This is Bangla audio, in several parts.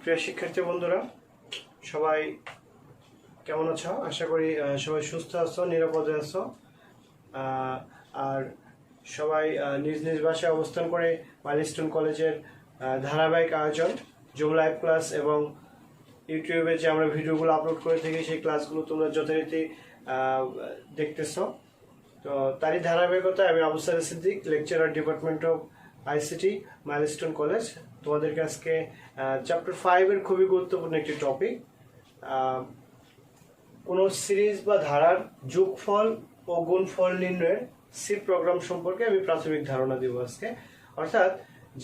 প্রিয় শিক্ষার্থী বন্ধুরা, সবাই কেমন আছো? আশা করি সবাই সুস্থ আছো, নিরাপদে আছো। আর সবাই নিজ নিজ বাসায় অবস্থান করে মাইলস্টোন কলেজের ধারাবাহিক আয়োজন জুম লাইভ ক্লাস এবং ইউটিউবে যে আমরা ভিডিওগুলো আপলোড করে থাকি সেই ক্লাসগুলো তোমরা যথারীতি দেখতেছো। তো তারই ধারাবাহিকতায় আমি Abu Saleh Siddique, lecturer, department of ICT, milestone college, তোমাদেরকে আজকে চ্যাপ্টার 5-এর খুবই গুরুত্বপূর্ণ একটি টপিক, কোনো সিরিজ বা ধারার যোগফল ও গুণফল নির্ণয়ের সি প্রোগ্রাম সম্পর্কে আমি প্রাথমিক ধারণা দিব আজকে। অর্থাৎ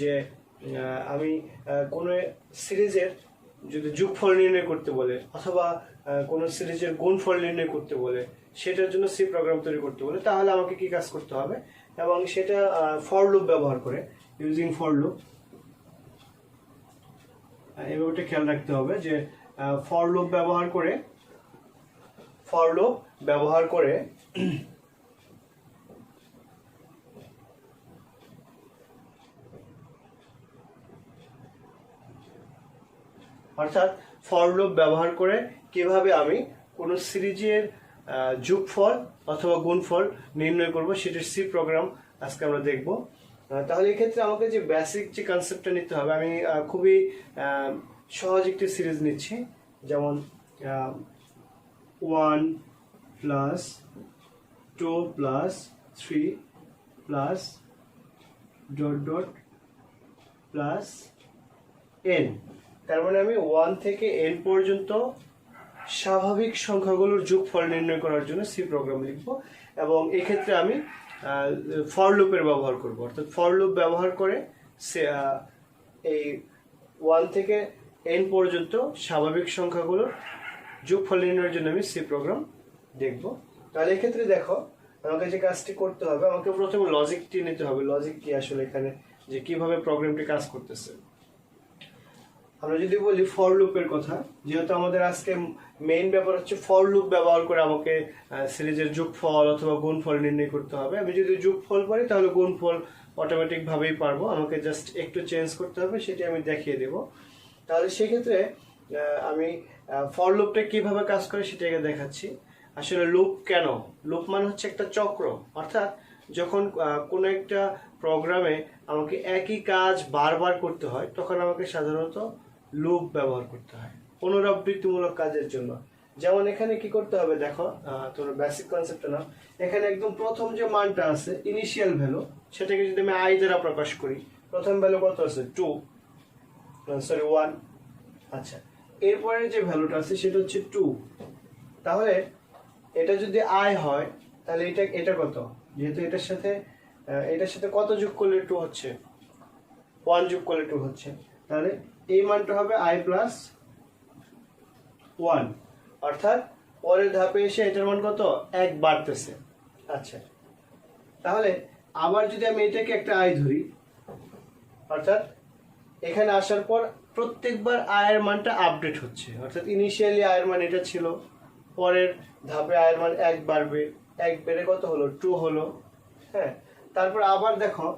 যে আমি কোনো সিরিজের যদি যোগফল নির্ণয় করতে বলে অথবা কোনো সিরিজের গুণফল নির্ণয় করতে বলে, সেটার জন্য সি প্রোগ্রাম তৈরি করতে বলে, তাহলে আমাকে কি কাজ করতে হবে, এবং সেটা ফর লুপ ব্যবহার করে, ইউজিং ফর লুপ। এভাবে খেয়াল রাখতে হবে যে ফর লুপ ব্যবহার করে অর্থাৎ ফর লুপ ব্যবহার করে কিভাবে আমি কোনো সিরিজের যোগফল অথবা গুণফল নির্ণয় করব, সেটার সি প্রোগ্রাম আজকে আমরা দেখব। তাহলে এই ক্ষেত্রে আমাকে যে বেসিক যে কনসেপ্টটা নিতে হবে, আমি খুবই সহজ একটি সিরিজ নিচ্ছি, যেমন 1 + 2 + 3 + n। তার মানে আমি 1 থেকে n পর্যন্ত স্বাভাবিক সংখ্যাগুলোর যোগফল নির্ণয় করার জন্য সি প্রোগ্রাম লিখব, এবং এক্ষেত্রে আমি ফর লুপের ব্যবহার করব। অর্থাৎ ফর লুপ ব্যবহার করে এই 1 থেকে n পর্যন্ত স্বাভাবিক সংখ্যাগুলোর যোগফল নির্ণয়ের জন্য আমি সি প্রোগ্রাম দেখব। তাহলে এক্ষেত্রে দেখো, আমাকে যে কাজটি করতে হবে, আমাকে প্রথমে লজিকটি নিতে হবে। লজিক কি আসলে এখানে, যে কিভাবে প্রোগ্রামটি কাজ করতেছে। আমরা যদি বলি ফর লুপের কথা, যেহেতু আমাদের আজকে মেইন ব্যাপার হচ্ছে ফর লুপ ব্যবহার করে আমাকে সিরিজের যোগফল অথবা গুণফল নির্ণয় করতে হবে। আমি যদি যোগফল পারি তাহলে গুণফল অটোমেটিক ভাবেই পারবো, আমাকে জাস্ট একটু চেঞ্জ করতে হবে, সেটি আমি দেখিয়ে দেব। তাহলে সেক্ষেত্রে আমি ফর লুপটা কিভাবে কাজ করে সেটাকে দেখাচ্ছি। আসলে লুপ কেন? লুপ মানে হচ্ছে একটা চক্র। অর্থাৎ যখন কোনো একটা প্রোগ্রামে আমাকে একই কাজ বারবার করতে হয়, তখন আমাকে সাধারণত লুপ ব্যবহার করতে হয় পুনরাবৃত্তিমূলক কাজের জন্য। যেমন এখানে কি করতে হবে দেখো, তোমরা বেসিক কনসেপ্টটা নাও। এখানে একদম প্রথম যে মানটা আছে, ইনিশিয়াল ভ্যালু, সেটাকে যদি আমি আই দ্বারা প্রকাশ করি, প্রথম ভ্যালু কত আছে? 1। আচ্ছা, এরপরে যে ভ্যালুটা আছে সেটা হচ্ছে 2। তাহলে এটা যদি আই হয়, তাহলে এটা কত? যেহেতু এটার সাথে কত যোগ করলে 2 হচ্ছে? 1 যোগ করলে 2 হচ্ছে। তাহলে এই মানটা হবে i + 1। অর্থাৎ পরের ধাপে এসে এটার মান কত? 1 বাড়তেছে। আচ্ছা, তাহলে আবার যদি আমি এটাকে একটা i ধরি, অর্থাৎ এখানে আসার পর প্রত্যেকবার i এর মানটা আপডেট হচ্ছে। অর্থাৎ ইনিশিয়ালি i এর মান এটা ছিল, পরের ধাপে i এর মান 1 বাড়বে, 1 বেড়ে কত হলো? 2 হলো। হ্যাঁ, তারপর আবার দেখো,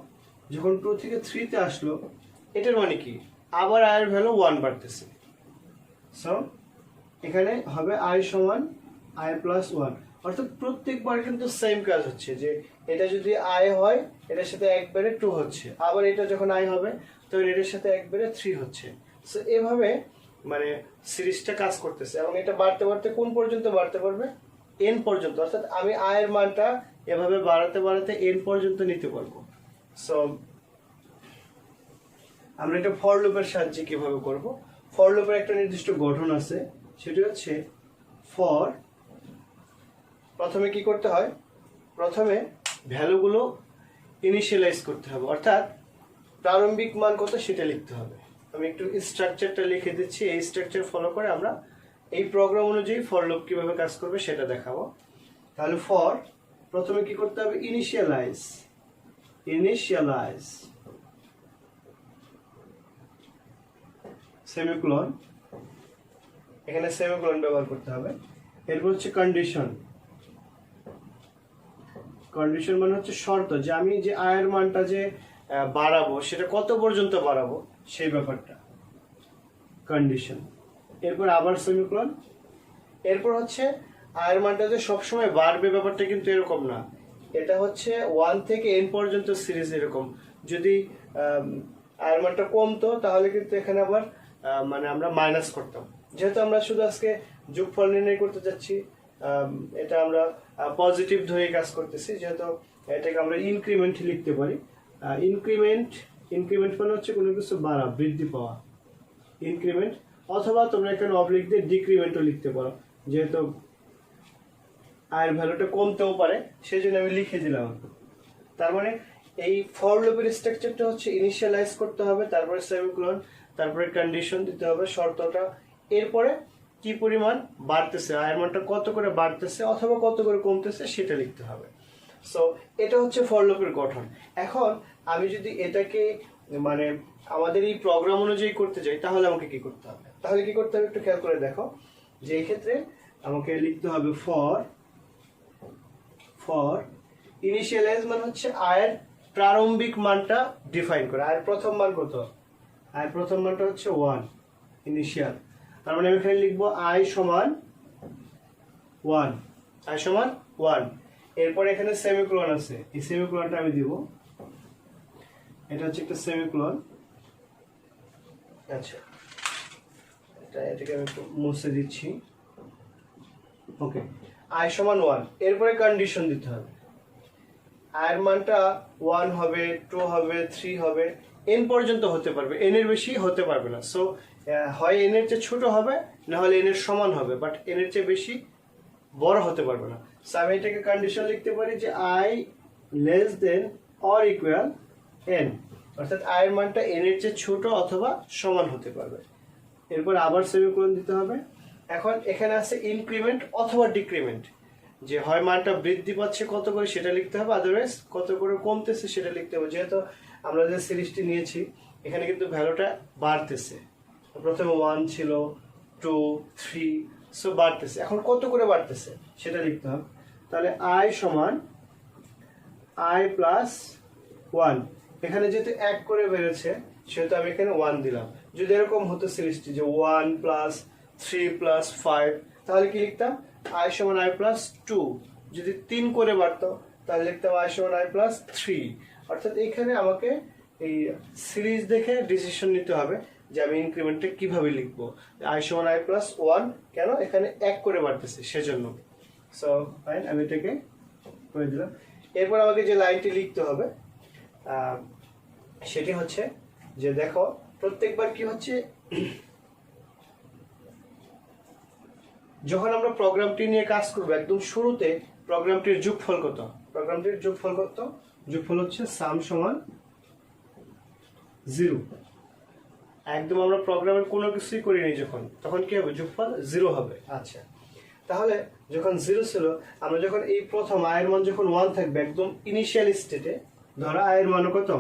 যখন 2 থেকে 3 তে আসলো, এটার মানে কি? আবার i এর ভ্যালু 1 বাড়তেছে। সো এখানে হবে i = i + 1। অর্থাৎ প্রত্যেকবার কিন্তু সেম কাজ হচ্ছে, যে এটা যদি i হয়, এটার সাথে 1 বেড়ে 2 হচ্ছে, আবার এটা যখন i হবে তখন এটার সাথে 1 বেড়ে 3 হচ্ছে। সো এভাবে মানে সিরিজটা কাজ করতেছে, এবং এটা বাড়তে বাড়তে কোন পর্যন্ত বাড়তে পারবে? n পর্যন্ত। অর্থাৎ আমি i এর মানটা এভাবে বাড়াতে বাড়াতে n পর্যন্ত নিতে পারবো। সো আমরা এটা ফর লুপের সাহায্যে কিভাবে করব? ফর লুপের একটা নির্দিষ্ট গঠন আছে, সেটি হচ্ছে ফর। প্রথমে কি করতে হয়? প্রথমে ভ্যালুগুলো ইনিশিয়ালাইজ করতে হবে, অর্থাৎ প্রারম্ভিক মান কত সেটা লিখতে হবে। আমি একটু স্ট্রাকচারটা লিখে দিচ্ছি, এই স্ট্রাকচার ফলো করে আমরা এই প্রোগ্রাম অনুযায়ী ফর লুপ কিভাবে কাজ করবে সেটা দেখাবো। তাহলে ফর প্রথমে কি করতে হবে? ইনিশিয়ালাইজ সেমিকোলন, এখানে সেমিকোলন ব্যবহার করতে হবে। এরপর হচ্ছে কন্ডিশন মানে হচ্ছে শর্ত, যে আমি যে i এর মানটা যে বাড়াবো সেটা কত পর্যন্ত বাড়াবো সেই ব্যাপারটা। কন্ডিশন, এরপর আবার সেমিকোলন। এরপর হচ্ছে আয়ের মানটা যে সবসময় বাড়বে ব্যাপারটা কিন্তু এরকম না, এটা হচ্ছে 1 থেকে n পর্যন্ত সিরিজ এরকম। যদি আয়ের মানটা কমতো তাহলে কিন্তু এখানে আবার মানে আমরা মাইনাস করতাম। যেহেতু আমরা শুধু আজকে যোগফল নির্ণয় করতে যাচ্ছি, এটা আমরা পজিটিভ ধরে কাজ করতেছি, যেহেতু এটাকে আমরা ইনক্রিমেন্ট লিখতে পারি। ইনক্রিমেন্ট মানে হচ্ছে কোনো কিছু বাড়া, বৃদ্ধি পাওয়া, ইনক্রিমেন্ট। অথবা তোমরা এখানে অবলিক দিয়ে ডিক্রিমেন্টও লিখতে পারো, যেহেতু আয়ের ভ্যালুটা কমতেও পারে সেই জন্য আমি লিখে দিলাম। তার মানে এই ফর লুপের স্ট্রাকচারটা হচ্ছে ইনিশিয়ালাইজ করতে হবে, তারপরে সেমিকোলন, তারপরে কন্ডিশন দিতে হবে, শর্তটা, এরপরে কি পরিমাণ বাড়তেছে, আয়ের মানটা কত করে বাড়তেছে অথবা কত করে কমতেছে সেটা লিখতে হবে। সো এটা হচ্ছে ফর লুপের গঠন। এখন আমি যদি এটাকে মানে আমাদের এই প্রোগ্রাম অনুযায়ী করতে চাই তাহলে আমাকে কি করতে হবে? একটু খেয়াল করে দেখো, যে এই ক্ষেত্রে আমাকে লিখতে হবে ফর ইনিশিয়ালাইজ মানে হচ্ছে আয়ের প্রারম্ভিক মানটা ডিফাইন করে। আয়ের প্রথম মান কত? আয়ের প্রথম মানটা হচ্ছে 1 ইনিশিয়াল। তার মানে আমি এখানে লিখবো আই সমান 1। এরপর এখানে সেমিকোলন আছে, এই সেমিকোলনটা আমি দিব, এটা হচ্ছে একটা সেমিকোলন। আচ্ছা, এটাকে আমি একটু মুছে দিচ্ছি। ওকে, আই সমান 1। এরপরে কন্ডিশন দিতে হবে, আয়ের মানটা 1 হবে, 2 হবে, 3 হবে, n পর্যন্ত হতে পারবে, n এর বেশি হতে পারবে না। সো হয় n এর চেয়ে ছোট হবে, না হলে n এর সমান হবে, বাট n এর চেয়ে বেশি বড় হতে পারবে না। সো আমি এটাকে কন্ডিশন লিখতে পারি যে i less than or equal n, অর্থাৎ আয়ের মানটা n এর চেয়ে ছোট অথবা সমান হতে পারবে। এরপর আবার সেমিকোলন দিতে হবে। এখন এখানে আছে ইনক্রিমেন্ট অথবা ডিক্রিমেন্ট, যে হয় মানটা বৃদ্ধি পাচ্ছে কত করে সেটা লিখতে হবে, আদারওয়াইজ কত করে কমতেছে সেটা লিখতে হবে। যেহেতু আমরা যে সিরিজটি নিয়েছি এখানে কিন্তু ভ্যালুটা বাড়তেছে, প্রথমে 1 ছিল, 2, 3, সো বাড়তেছে, এখন কত করে বাড়তেছে সেটা লিখতে হবে। তাহলে আই সমান আই প্লাস 1, এখানে যেহেতু 1 করে বেড়েছে সেহেতু আমি এখানে 1 দিলাম। যদি এরকম হতো সিরিজটি যে 1 প্লাস 3 প্লাস 5, তাহলে কি লিখতাম? আই সমান আই প্লাস 2। যদি 3 করে বাড়তো তাহলে লিখতাম আই সমান আই প্লাস 3। অর্থাৎ এখানে আমাকে এই সিরিজ দেখে ডিসিশন নিতে হবে যে আমি ইনক্রিমেন্টটা কিভাবে লিখবো। আই সমান আই প্লাস 1 কেন? এখানে 1 করে বাড়তেছে সেজন্য। সো ফাইন, আমি এটাকে করে দিলাম। এরপর আমাকে যে লাইনটি লিখতে হবে সেটি হচ্ছে যে দেখো প্রত্যেকবার কি হচ্ছে, যখন আমরা প্রোগ্রামটি নিয়ে কাজ করব একদম শুরুতে প্রোগ্রামটির যোগফল কত? যোগফল হচ্ছে সাম সমান 0। একদম আমরা প্রোগ্রামের কোনো কিছুই করিনি তখন কি হবে? যোগফল 0 হবে। আচ্ছা, তাহলে যখন 0 ছিল, আমরা যখন এই প্রথম আয়ের মান যখন 1 থাকবে একদম ইনিশিয়াল স্টেটে, ধরো আয়ের মান কত?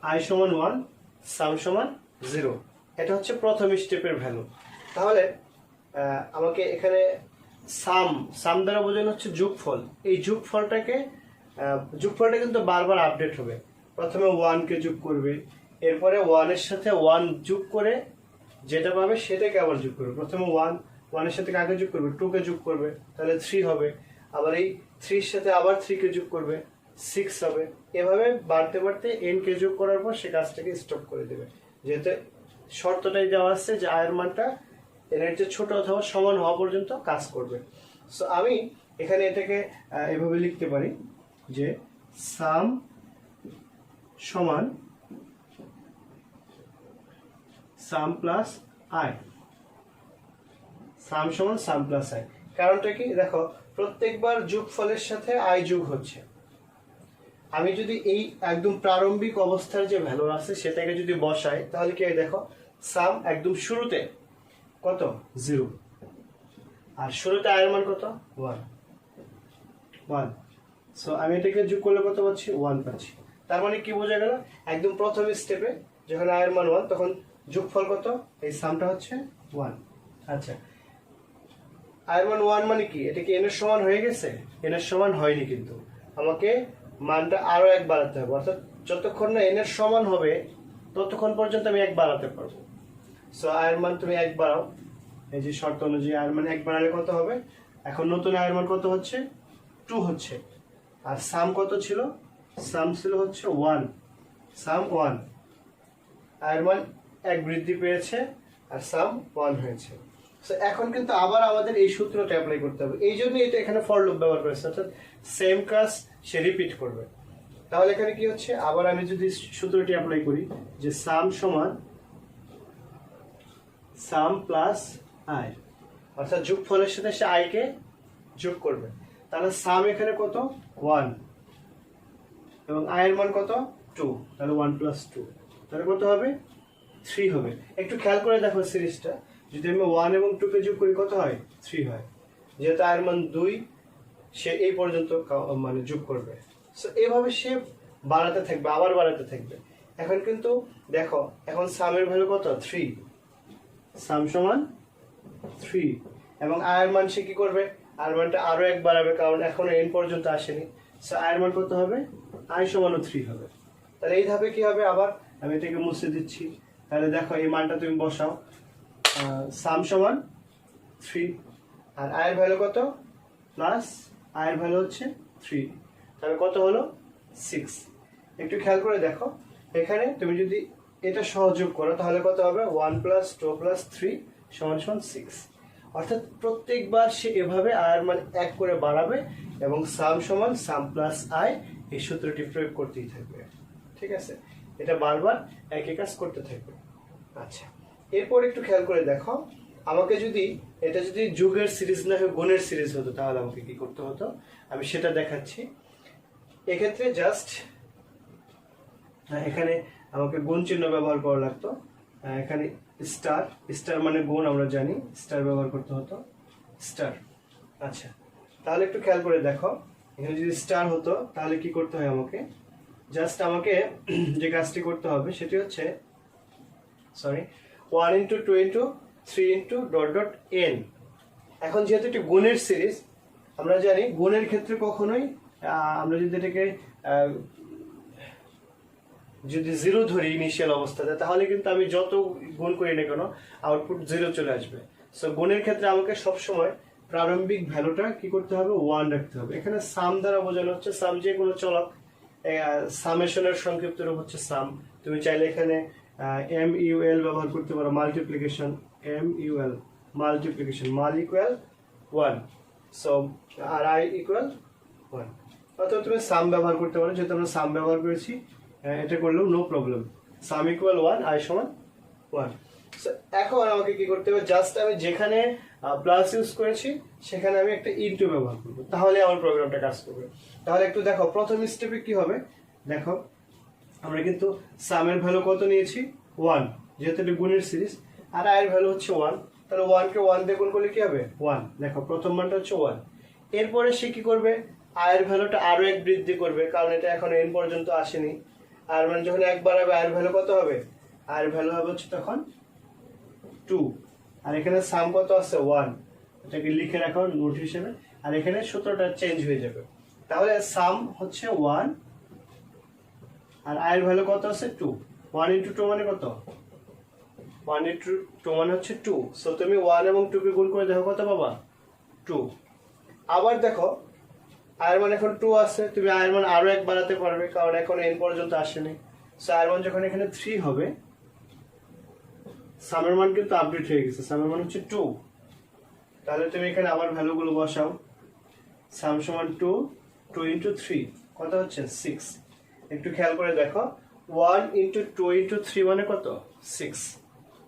আই সমান 1, সাম সমান 0, এটা হচ্ছে প্রথম স্টেপের ভ্যালু। তাহলে আমাকে এখানে সাম দ্বারা বোঝানো হচ্ছে যোগফল। এই যোগফলটা কিন্তু বারবার আপডেট হবে। প্রথমে 1 কে যোগ করবে, এরপরে 1 এর সাথে 1 যোগ করে যেটা পাবে সেটাকে আবার যোগ করবে। প্রথমে 1 এর সাথে কাকে যোগ করবে? 2 কে যোগ করবে, তাহলে 3 হবে। আবার এই 3 এর সাথে আবার 3 কে যোগ করবে, 6 হবে। এভাবে বাড়তে বাড়তে n কে যোগ করার পর সে কাজটাকে স্টপ করে দেবে, যেহেতু শর্তটাই দেওয়া আছে যে আয়ের মানটা n এর চেয়ে ছোট অথবা সমান হওয়া পর্যন্ত কাজ করবে। সো আমি এখানে এটাকে এভাবে লিখতে পারি যে সাম সমান সাম প্লাস আই, সাম সমান সাম প্লাস আই। কারণটা কি? দেখো প্রত্যেকবার যোগফলের সাথে আই যোগ হচ্ছে। আমি যদি এই একদম প্রারম্ভিক অবস্থার যে ভ্যালু আছে সেটাকে যদি বসাই তাহলে কি হয়? দেখো সাম একদম শুরুতে কত? 0, আর শুরুতে আয়ের মান কত? 1। সো আমি এটাকে যোগ করলে কত পাচ্ছি? 1 পাচ্ছি। তার মানে কি বোঝা গেল? একদম প্রথম স্টেপে যখন আয়ের মান 1 তখন যোগফল কত? এই সামটা হচ্ছে 1। আচ্ছা, আয়ের মান 1 মানে কি? এটা কি n এর সমান হয়ে গেছে? n এর সমান হয়নি, কিন্তু আমাকে মানটা আরো 1 বাড়াতে হবে। অর্থাৎ যতক্ষণ না n এর সমান হবে ততক্ষণ পর্যন্ত আমি 1 বাড়াতে পারবো। সো আয়ের মান তুমি 1 বাড়াও, এই যে শর্ত অনুযায়ী আয়ের মান 1 বাড়ালে কত হবে, এখন নতুন আয়ের মান কত হচ্ছে 2 হচ্ছে। আর সাম কত ছিল, সাম ছিল হচ্ছে 1, সাম 1, আয়ের মান 1 বৃদ্ধি পেয়েছে আর সাম 1 হয়েছে। সো এখন কিন্তু আবার আমাদের এই সূত্রটা অ্যাপ্লাই করতে হবে, এই জন্য এটা এখানে ফর লুপ ব্যবহার করেছে, অর্থাৎ সেম কাজ সে রিপিট করবে। তাহলে এখানে কি হচ্ছে, আবার আমি যদি সূত্রটি অ্যাপ্লাই করি যে সাম সমান সাম প্লাস আই, অর্থাৎ যোগফলের সাথে সে আই কে যোগ করবে, তাহলে সাম এখানে কত 1 এবং আয়ের মান কত 2, তাহলে 1 প্লাস 2, তাহলে কত হবে 3 হবে। একটু খেয়াল করে দেখো সিরিজটা, যদি আমি 1 এবং 2 কে যোগ করি কত হয় 3 হয়, যেহেতু আয়ের মান 2 সে এই পর্যন্ত মানে যোগ করবে। সো এইভাবে সে বাড়াতে থাকবে, আবার বাড়াতে থাকবে। এখন কিন্তু দেখো এখন সামের ভ্যালু কত 3, সাম সমান 3 এবং আয়ের মান সে কি করবে, আয়ের মানটা আরো 1 বাড়াবে, কারণ এখনো এন পর্যন্ত আসেনি। সো আয়ের মান কত হবে, আই সমানও 3 হবে। তাহলে এই ধাপে কি হবে, আবার আমি এটাকে মুছে দিচ্ছি, তাহলে দেখো এই মানটা তুমি বসাও, সাম সমান 3 আর আয়ের ভ্যালু কত প্লাস আয়ের ভ্যালু হচ্ছে 3, তাহলে কত হলো 6। একটু খেয়াল করে দেখো, এখানে তুমি যদি এটা সহযোগ করো তাহলে কত হবে 1 প্লাস 2 প্লাস 3 সমান সমান 6, অর্থাৎ প্রত্যেকবার সে এভাবে আয়ের মান 1 করে বাড়াবে এবং সাম সমান সাম প্লাস আই এই সূত্রটি প্রয়োগ করতেই থাকবে। ঠিক আছে, এটা বারবার একই কাজ করতে থাকবে। আচ্ছা, এরপর একটু খেয়াল করে দেখো, আমাকে যদি এটা যদি যোগের সিরিজ না হয়ে গুণের সিরিজ হতো তাহলে আমাকে কি করতে হতো, আমি সেটা দেখাচ্ছি। এক্ষেত্রে জাস্ট এখানে আমাকে গুণ চিহ্ন ব্যবহার করা লাগতো, এখানে স্টার, স্টার মানে গুণ আমরা জানি, স্টার ব্যবহার করতে হতো, স্টার। আচ্ছা, তাহলে একটু খেয়াল করে দেখো, এখানে যদি স্টার হতো তাহলে কি করতে হয়, আমাকে জাস্ট আমাকে যে কাজটি করতে হবে সেটি হচ্ছে 1 into 2 into 3 into dot dot N. এখন যেহেতু এটি গুণের সিরিজ, আমরা জানি গুণের ক্ষেত্রে কখনোই আমরা যদি এটাকে যদি 0 ধরি ইনিশিয়াল অবস্থাতে, তাহলে কিন্তু আমি যত গুণ করি না কেন আউটপুট 0 চলে আসবে। সো গুণের ক্ষেত্রে আমাকে সবসময় প্রারম্ভিক ভ্যালুটা কি করতে হবে 1 রাখতে হবে। এখানে সাম দ্বারা বোঝানো হচ্ছে সাম যে কোনো চলক, সামেশনের সংক্ষিপ্ত রূপ হচ্ছে সাম। তুমি চাইলে এখানে MUL ব্যবহার করতে পারো, multiplication, MUL multiplication, MUL equal 1, so আর আই ইকুয়াল 1, অথবা তুমি সাম ব্যবহার করতে পারো, যেহেতু আমরা সাম ব্যবহার করেছি এটা করলেও no problem. Sum equal 1, I সমান 1। সো এখন আমাকে কি করতে হবে, জাস্ট আমি যেখানে প্লাস ইউজ করেছি সেখানে আমি একটা ইনটু ব্যবহার করবো, তাহলে আমার প্রোগ্রামটা কাজ করবে। তাহলে একটু দেখো প্রথম স্টেপে কি হবে, দেখো আমরা কিন্তু সামের ভ্যালু কত নিয়েছি 1, যেহেতু এটা গুণের সিরিজ, আর আয়ের ভ্যালু হচ্ছে 1, তাহলে 1 কে 1 দিয়ে গুণ করলে কি হবে 1। দেখো প্রথম মানটা হচ্ছে 1, এরপরে সে কি করবে, আয়ের ভ্যালুটা আরো 1 বৃদ্ধি করবে, কারণ এটা এখন এন পর্যন্ত আসেনি। আর মানে যখন 1 বাড়াবে আয়ের ভ্যালু কত হবে, আয়ের ভ্যালু হবে হচ্ছে তখন 2, আর এখানে সাম কত আছে 1, এটাকে লিখে রাখো নোট হিসেবে, আর এখানে সূত্রটা চেঞ্জ হয়ে যাবে। তাহলে সাম হচ্ছে 1 আর আয়ের ভ্যালু কত আছে 2, 1 ইন্টু 2 মানে কত, 1 ইন্টু 2 মানে হচ্ছে 2। সো তুমি 1 এবং 2 কে গুণ করে দেখো কত পাবা 2। আবার দেখো আয়ের মান এখন 2 আছে, তুমি আয়ের মান আরো 1 বাড়াতে পারবে, কারণ এখন n পর্যন্ত আসেনি। সো আয়ের মান যখন এখানে 3 হবে, সামের মান কিন্তু আপডেট হয়ে গেছে, সামের মান হচ্ছে 2, তাহলে তুমি এখানে আবার ভ্যালুগুলো বসাও, সাম সমান 2 ইন্টু 3 কত হচ্ছে 6। একটু খেয়াল করে দেখো 1 ইন্টু 2 ইন্টু 3 মানে কত 6,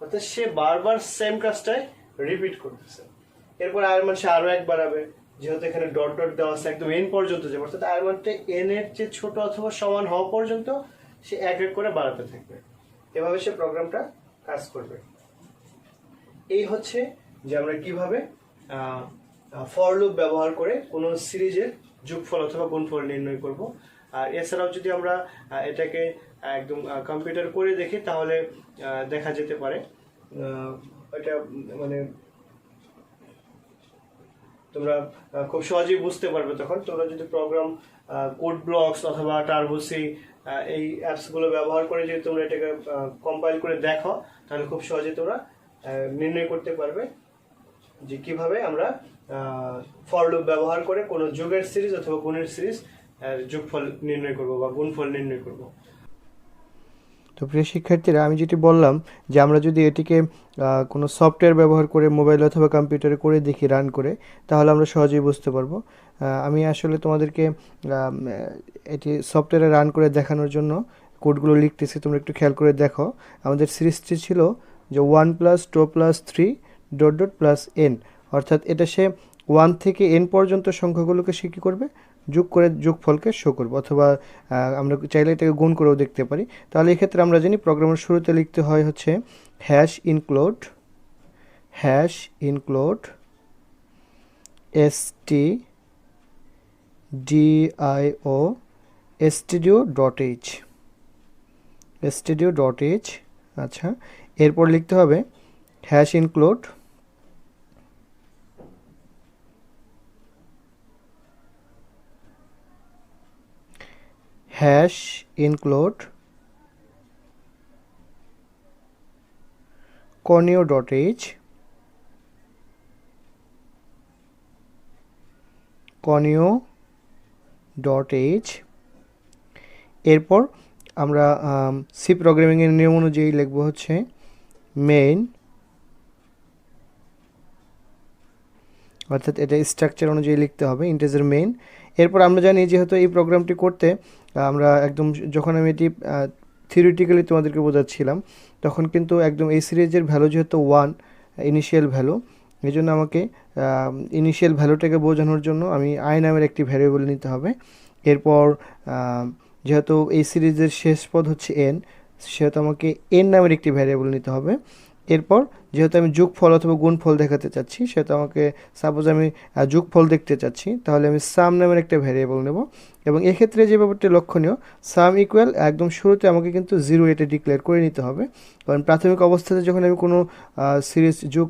অর্থাৎ সে বারবার সেম কাজটাই রিপিট করতেছে। এরপর আয়ের মান সে আরো 1 বাড়াবে, যেহেতু এখানে ডট ডট দেওয়া আছে একদম এন পর্যন্ত যাবে, অর্থাৎ আয়ের মানটা এন এর চেয়ে ছোট অথবা সমান হওয়া পর্যন্ত সে এক এক করে বাড়াতে থাকবে, এভাবে সে প্রোগ্রামটা কাজ করবে। এই হচ্ছে যে আমরা কিভাবে ফর লুপ ব্যবহার করে কোনো সিরিজের যোগফল অথবা গুণফল নির্ণয় করব। আর এছাড়াও যদি আমরা এটাকে একদম কম্পিউটার করে দেখি তাহলে দেখা যেতে পারে এটা মানে তোমরা খুব সহজেই বুঝতে পারবে। তখন তোমরা যদি প্রোগ্রাম কোড ব্লকস অথবা টার্বোসি এই অ্যাপসগুলো ব্যবহার করে যদি তোমরা এটাকে কম্পাইল করে দেখো তাহলে খুব সহজে তোমরা নির্ণয় করতে পারবে যে কিভাবে আমরা ফর লুপ ব্যবহার করে কোনো যোগের সিরিজ অথবা গুণের সিরিজ যোগফল নির্ণয় করব বা গুণফল নির্ণয় করব। তো প্রিয় শিক্ষার্থীরা, আমি যেটি বললাম যে আমরা যদি এটিকে কোনো সফটওয়্যার ব্যবহার করে মোবাইল অথবা কম্পিউটারে করে দেখি রান করে, তাহলে আমরা সহজেই বুঝতে পারবো। আমি আসলে তোমাদেরকে এটি সফটওয়্যারে রান করে দেখানোর জন্য কোডগুলো লিখতেছি, তোমরা একটু খেয়াল করে দেখো। আমাদের সিরিজটি ছিল যে 1 + 2 + 3 ... +n, অর্থাৎ এটা সে 1 থেকে n পর্যন্ত সংখ্যাগুলোকে সে কী করবে, যোগ করে যোগফলকে শো করবে, অথবা আমরা চাইলে এটাকে গুণ করেও দেখতে পারি। তাহলে এক্ষেত্রে আমরা জানি প্রোগ্রামের শুরুতে লিখতে হয় হচ্ছে #include stdio.h। আচ্ছা, এরপর লিখতে হবে #include conio.h এরপর আমরা সি প্রোগ্রামিংয়ের নিয়ম অনুযায়ী লিখব হচ্ছে মেইন, অর্থাৎ এটা স্ট্রাকচার অনুযায়ী লিখতে হবে ইন্টিজার মেইন। এরপর আমরা জানি যেহেতু এই প্রোগ্রামটি করতে আমরা একদম, যখন আমি এটি থিওরিটিক্যালি তোমাদেরকে বোঝাচ্ছিলাম, তখন কিন্তু একদম এই সিরিজের ভ্যালু যেহেতু 1 ইনিশিয়াল ভ্যালু, এই জন্য আমাকে ইনিশিয়াল ভ্যালুটাকে বোঝানোর জন্য আমি আই নামের একটি ভ্যারিয়েবল নিতে হবে। এরপর যেহেতু এই সিরিজের শেষ পদ হচ্ছে n, সেহেতু আমাকে n নামের একটি ভ্যারিয়েবল নিতে হবে। এরপর যেহেতু আমি যোগফল অথবা গুণফল দেখাতে চাচ্ছি, সেহেতু আমাকে, সাপোজ আমি যোগফল দেখতে চাচ্ছি, তাহলে আমি সাম নামের একটা ভ্যারিয়েবল নেব। এবং এক্ষেত্রে যে ব্যাপারটি লক্ষণীয়, সাম ইকুয়াল একদম শুরুতে আমাকে কিন্তু 0 এটা ডিক্লেয়ার করে নিতে হবে, কারণ প্রাথমিক অবস্থাতে যখন আমি কোনো সিরিজ যোগ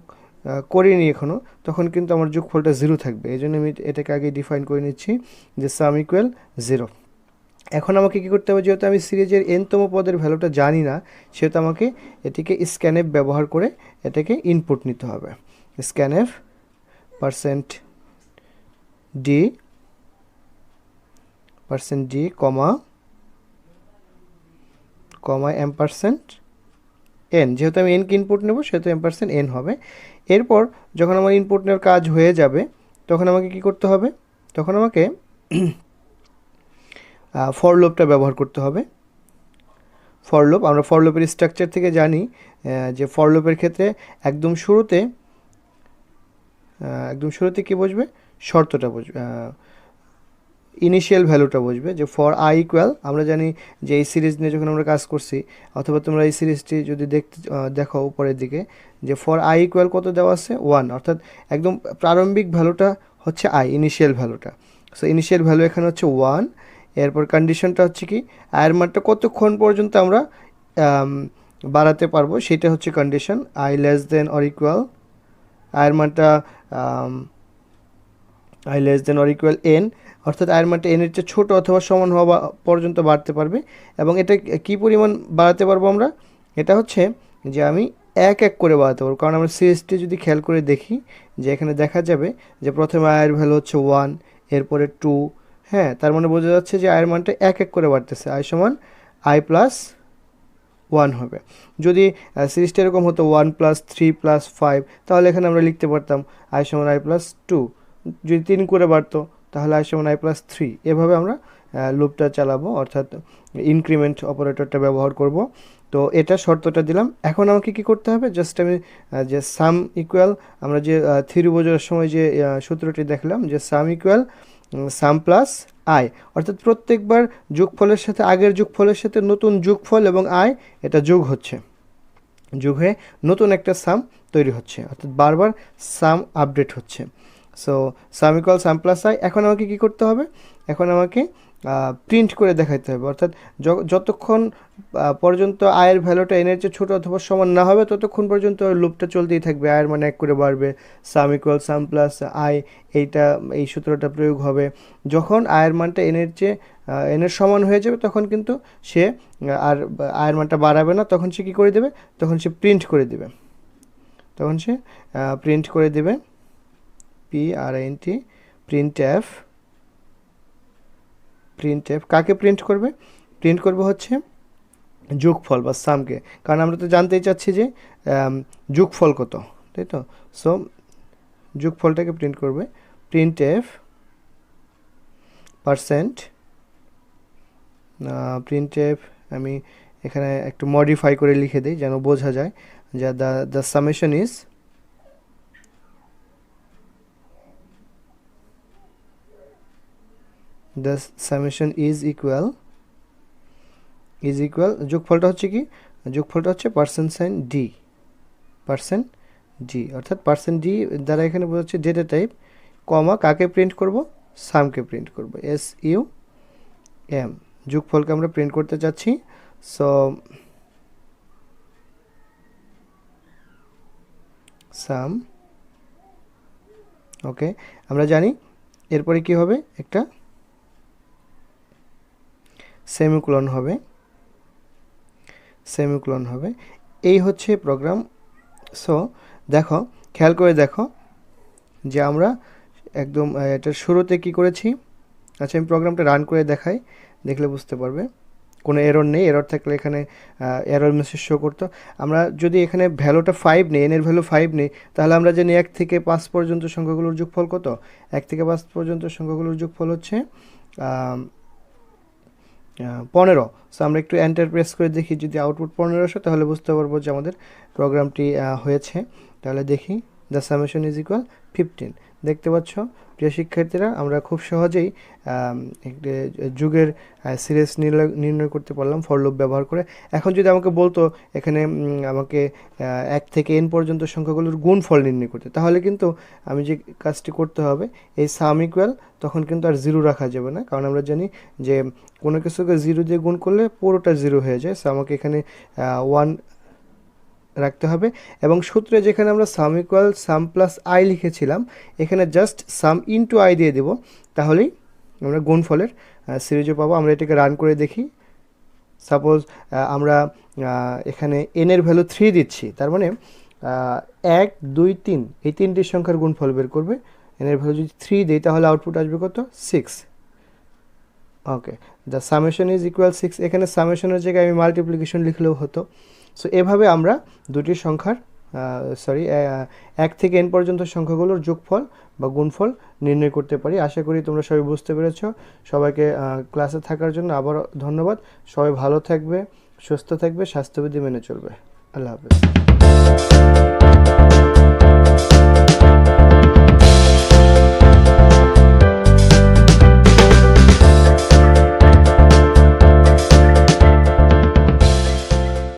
করিনি এখনও, তখন কিন্তু আমার যোগফলটা 0 থাকবে। এই জন্য আমি এটাকে আগে ডিফাইন করে নিচ্ছি যে সাম ইকুয়াল 0। এখন আমাকে কী করতে হবে, যেহেতু আমি সিরিজের nতম পদের ভ্যালুটা জানি না, সেহেতু আমাকে এটিকে স্ক্যানএফ ব্যবহার করে এটাকে ইনপুট নিতে হবে। স্ক্যানএফ %d কমা $n, যেহেতু আমি nকে ইনপুট নেব সেহেতু $n হবে। এরপর যখন আমার ইনপুট নেওয়ার কাজ হয়ে যাবে, তখন আমাকে কি করতে হবে, তখন আমাকে ফর লুপটা ব্যবহার করতে হবে। ফর লুপ, আমরা ফর লুপের স্ট্রাকচার থেকে জানি যে ফর লুপের ক্ষেত্রে একদম শুরুতে কি বসবে, শর্তটা বসবে, ইনিশিয়াল ভ্যালুটা বসবে। যে ফর আই ইকুয়াল, আমরা জানি যে এই সিরিজ নিয়ে যখন আমরা কাজ করছি, অথবা তোমরা এই সিরিজটি যদি দেখো উপরের দিকে, যে ফর আই ইকুয়াল কত দেওয়া আছে, 1, অর্থাৎ একদম প্রারম্ভিক ভ্যালুটা হচ্ছে আই, ইনিশিয়াল ভ্যালুটা। সো ইনিশিয়াল ভ্যালু এখানে হচ্ছে 1। এরপর কন্ডিশনটা হচ্ছে কি, আয়ের মানটা কতক্ষণ পর্যন্ত আমরা বাড়াতে পারবো, সেটা হচ্ছে condition. I less than or equal, আয়ের মানটা I less than or equal n, অর্থাৎ আয়ের মানটা n এর চেয়ে ছোটো অথবা সমান হওয়া পর্যন্ত বাড়তে পারবে। এবং এটা কী পরিমাণ বাড়াতে পারবো আমরা, এটা হচ্ছে যে আমি এক করে বাড়াতে পারবো, কারণ আমরা সিরিজটি যদি খেয়াল করে দেখি, যে এখানে দেখা যাবে যে প্রথমে আয়ের ভ্যালু হচ্ছে 1, এরপরে 2, হ্যাঁ, তার মানে বোঝা যাচ্ছে যে আয়ের মানটা এক করে বাড়তেছে, আই সমান i + 1 হবে। যদি সিরিজটা এরকম হতো 1 + 3 + 5, তাহলে এখানে আমরা লিখতে পারতাম i সমান i + 2। যদি 3 করে বাড়তো, তাহলে i সমান i + 3। এভাবে আমরা লুপটা চালাবো, অর্থাৎ ইনক্রিমেন্ট অপারেটরটা ব্যবহার করব। তো এটা শর্তটা দিলাম। এখন আমাকে কি করতে হবে, জাস্ট আমি যে সাম ইকুয়াল, আমরা যে থিওরি বোঝার সময় যে সূত্রটি দেখলাম, যে সাম ইকুয়াল সাম প্লাস আই, অর্থাৎ প্রত্যেকবার যোগফলের সাথে, আগের যোগফলের সাথে নতুন যোগফল এবং আই এটা যোগ হচ্ছে, যোগ হয়ে নতুন একটা সাম তৈরি হচ্ছে, অর্থাৎ বারবার সাম আপডেট হচ্ছে। So some equal some plus I. এখন আমাকে কী করতে হবে, এখন আমাকে প্রিন্ট করে দেখাইতে হবে, অর্থাৎ যতক্ষণ পর্যন্ত আয়ের ভ্যালুটা এনের চেয়ে ছোটো অথবা সমান না হবে, ততক্ষণ পর্যন্ত লুপটা চলতেই থাকবে, আয়ের মানে এক করে বাড়বে, সাম ইকুয়াল সাম প্লাস আই, এই সূত্রটা প্রয়োগ হবে। যখন আয়ের মানটা এনের সমান হয়ে যাবে, তখন কিন্তু সে আর আয়ের মানটা বাড়াবে না, তখন সে কী করে দেবে, তখন সে প্রিন্ট করে দেবে। তখন সে প্রিন্ট করে দেবে PRINT প্রিন্ট এফ কাকে প্রিন্ট করবে? প্রিন্ট করবে হচ্ছে যোগফল বা সামকে, কারণ আমরা তো জানতেই চাচ্ছি যে যোগফল কত, তাই তো? সো যোগফলটাকে প্রিন্ট করবে print F percent print F, আমি এখানে একটু মডিফাই করে লিখে দিই যেন বোঝা যায় যে দ্য সামেশন ইজ ইকুয়াল যোগফলটা হচ্ছে কি? যোগফলটা হচ্ছে পার্সেন্ট ডি, অর্থাৎ পার্সেন্ট ডি দ্বারা এখানে বোঝাচ্ছে ডেটা টাইপ, কমা কাকে প্রিন্ট করব? সামকে প্রিন্ট করব, SUM। যোগফলকে আমরা প্রিন্ট করতে চাচ্ছি। সো সাম, ওকে, আমরা জানি এরপরে কি হবে, একটা সেমিকোলন হবে। এই হচ্ছে প্রোগ্রাম। সো দেখো, খেয়াল করে দেখো যে আমরা একদম এটার শুরুতে কি করেছি। আচ্ছা, আমি প্রোগ্রামটা রান করে দেখাই, দেখলে বুঝতে পারবে কোনো এরর নেই। এরর থাকলে এখানে এরর মেসেজ শো করতো। আমরা যদি এখানে ভ্যালুটা 5 নেই, এনের ভ্যালু 5 নেই, তাহলে আমরা জানি 1 থেকে 5 পর্যন্ত সংখ্যাগুলোর যোগফল কত? 1 থেকে 5 পর্যন্ত সংখ্যাগুলোর যোগফল হচ্ছে 15। সো আমরা একটু এন্টার প্রেস করে দেখি, যদি আউটপুট 15 আসে তাহলে বুঝতে পারবো যে আমাদের প্রোগ্রামটি হয়েছে। তাহলে দেখি, দ্য সামেশন ইজ ইকুয়াল 15। দেখতে পাচ্ছ প্রিয় শিক্ষার্থীরা, আমরা খুব সহজেই যুগের সিরিজ নির্ণয় করতে পারলাম ফর লুপ ব্যবহার করে। এখন যদি আমাকে বলতো এখানে আমাকে 1 থেকে n পর্যন্ত সংখ্যাগুলোর গুণফল নির্ণয় করতে, তাহলে কিন্তু আমি যে কাজটি করতে হবে, এই সাম ইকুয়াল, তখন কিন্তু আর 0 রাখা যাবে না, কারণ আমরা জানি যে কোনো কিছুকে 0 দিয়ে গুণ করলে পুরোটা 0 হয়ে যায়। সো আমাকে এখানে 1 রাখতে হবে, এবং সূত্রে যেখানে আমরা সাম ইকুয়াল সাম প্লাস আই লিখেছিলাম, এখানে জাস্ট সাম ইনটু আই দিয়ে দেব, তাহলেই আমরা গুণফলের সিরিজও পাবো। আমরা এটাকে রান করে দেখি। সাপোজ আমরা এখানে n এর ভ্যালু 3 দিচ্ছি, তার মানে 1 2 3 এই তিনটি সংখ্যার গুণফল বের করবে। n এর ভ্যালু যদি 3 দিই তাহলে আউটপুট আসবে কত? 6। ওকে, দ্য সামেশন ইজ ইকুয়াল 6। এখানে সামেশনের জায়গায় আমি মাল্টিপ্লিকেশন লিখলেও হতো। সো এভাবে আমরা দুটি সংখ্যার 1 থেকে n পর্যন্ত সংখ্যাগুলোর যোগফল বা গুণফল নির্ণয় করতে পারি। আশা করি তোমরা সবাই বুঝতে পেরেছ। সবাইকে ক্লাসে থাকার জন্য আবারও ধন্যবাদ। সবাই ভালো থাকবে, সুস্থ থাকবে, স্বাস্থ্যবিধি মেনে চলবে। আল্লাহ হাফেজ।